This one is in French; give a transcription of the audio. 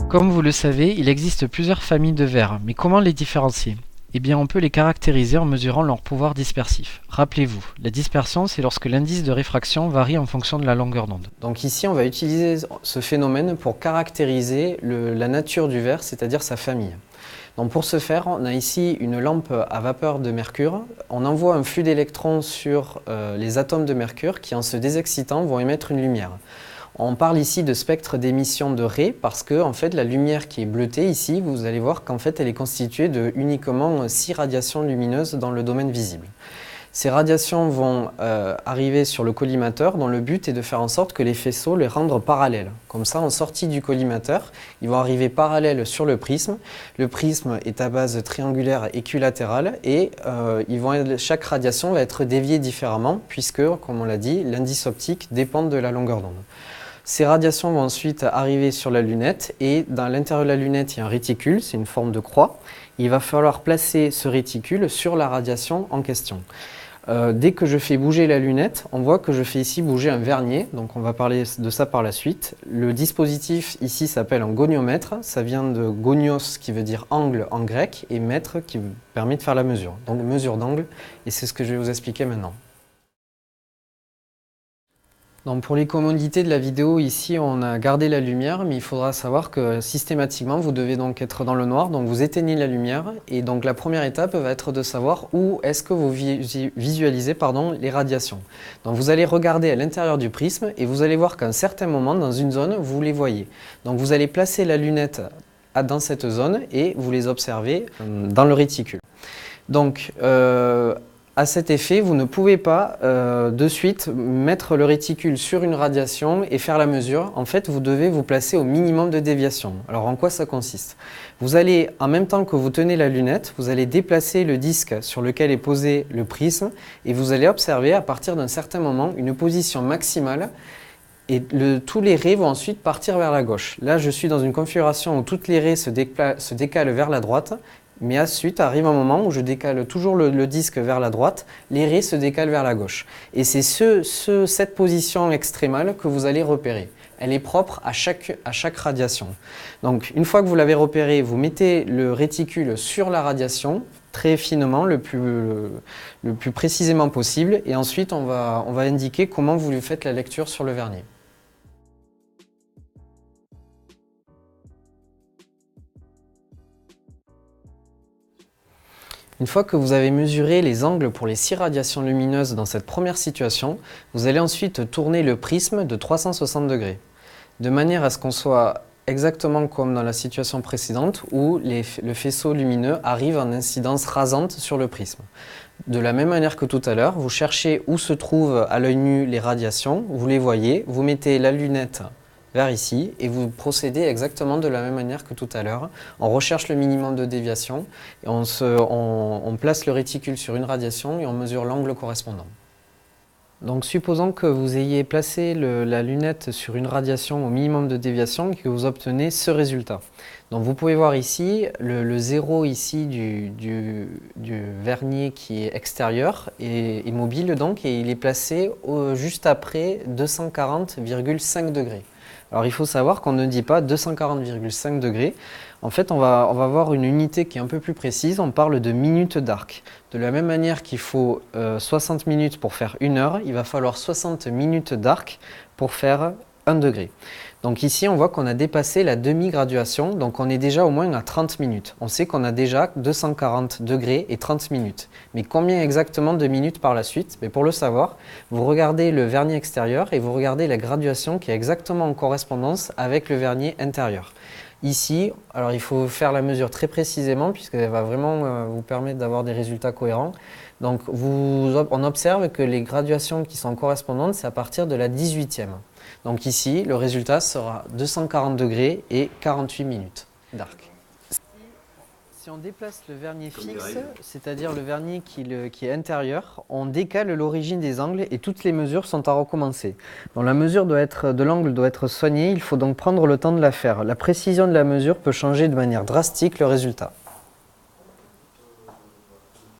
Comme vous le savez, il existe plusieurs familles de verres, mais comment les différencier? Eh bien, on peut les caractériser en mesurant leur pouvoir dispersif. Rappelez-vous, la dispersion, c'est lorsque l'indice de réfraction varie en fonction de la longueur d'onde. Donc ici, on va utiliser ce phénomène pour caractériser la nature du verre, c'est-à-dire sa famille. Donc pour ce faire, on a ici une lampe à vapeur de mercure. On envoie un flux d'électrons sur les atomes de mercure qui, en se désexcitant, vont émettre une lumière. On parle ici de spectre d'émission de raies parce que en fait, la lumière qui est bleutée ici, vous allez voir qu'en fait, elle est constituée de uniquement 6 radiations lumineuses dans le domaine visible. Ces radiations vont arriver sur le collimateur dont le but est de faire en sorte que les faisceaux les rendent parallèles. Comme ça, en sortie du collimateur, ils vont arriver parallèles sur le prisme. Le prisme est à base triangulaire équilatérale et chaque radiation va être déviée différemment puisque, comme on l'a dit, l'indice optique dépend de la longueur d'onde. Ces radiations vont ensuite arriver sur la lunette et dans l'intérieur de la lunette, il y a un réticule, c'est une forme de croix. Il va falloir placer ce réticule sur la radiation en question. Dès que je fais bouger la lunette, on voit que je fais ici bouger un vernier, donc on va parler de ça par la suite. Le dispositif ici s'appelle un goniomètre, ça vient de gonios qui veut dire angle en grec et mètre qui permet de faire la mesure, donc mesure d'angle, et c'est ce que je vais vous expliquer maintenant. Donc pour les commodités de la vidéo, ici on a gardé la lumière, mais il faudra savoir que systématiquement vous devez donc être dans le noir, donc vous éteignez la lumière et donc la première étape va être de savoir où est-ce que vous visualisez les radiations. Donc vous allez regarder à l'intérieur du prisme et vous allez voir qu'à un certain moment dans une zone vous les voyez. Donc vous allez placer la lunette dans cette zone et vous les observez dans le réticule. Donc à cet effet, vous ne pouvez pas de suite mettre le réticule sur une radiation et faire la mesure. En fait, vous devez vous placer au minimum de déviation. Alors, en quoi ça consiste? Vous allez, en même temps que vous tenez la lunette, vous allez déplacer le disque sur lequel est posé le prisme et vous allez observer à partir d'un certain moment une position maximale et tous les raies vont ensuite partir vers la gauche. Là, je suis dans une configuration où toutes les raies se décalent vers la droite. Mais ensuite arrive un moment où je décale toujours le disque vers la droite, les raies se décalent vers la gauche. Et c'est cette position extrémale que vous allez repérer. Elle est propre à chaque radiation. Donc une fois que vous l'avez repéré, vous mettez le réticule sur la radiation, très finement, le plus précisément possible, et ensuite on va indiquer comment vous lui faites la lecture sur le vernier. Une fois que vous avez mesuré les angles pour les 6 radiations lumineuses dans cette première situation, vous allez ensuite tourner le prisme de 360 degrés, de manière à ce qu'on soit exactement comme dans la situation précédente où le faisceau lumineux arrive en incidence rasante sur le prisme. De la même manière que tout à l'heure, vous cherchez où se trouvent à l'œil nu les radiations, vous les voyez, vous mettez la lunette vers ici et vous procédez exactement de la même manière que tout à l'heure. On recherche le minimum de déviation et on place le réticule sur une radiation et on mesure l'angle correspondant. Donc supposons que vous ayez placé la lunette sur une radiation au minimum de déviation et que vous obtenez ce résultat. Donc vous pouvez voir ici le zéro ici du vernier qui est extérieur et mobile donc et il est placé juste après 240,5 degrés. Alors il faut savoir qu'on ne dit pas 240,5 degrés. En fait, on va avoir une unité qui est un peu plus précise. On parle de minutes d'arc. De la même manière qu'il faut 60 minutes pour faire 1 heure, il va falloir 60 minutes d'arc pour faire 1 degré. Donc ici, on voit qu'on a dépassé la demi-graduation, donc on est déjà au moins à 30 minutes. On sait qu'on a déjà 240 degrés et 30 minutes. Mais combien exactement de minutes par la suite? Mais pour le savoir, vous regardez le vernis extérieur et vous regardez la graduation qui est exactement en correspondance avec le vernis intérieur. Ici, alors il faut faire la mesure très précisément puisqu'elle va vraiment vous permettre d'avoir des résultats cohérents. Donc on observe que les graduations qui sont correspondantes, c'est à partir de la 18e. Donc ici, le résultat sera 240 degrés et 48 minutes d'arc. Si on déplace le vernier fixe, c'est-à-dire le vernier qui est intérieur, on décale l'origine des angles et toutes les mesures sont à recommencer. Donc la mesure de l'angle doit être soignée, il faut donc prendre le temps de la faire. La précision de la mesure peut changer de manière drastique le résultat.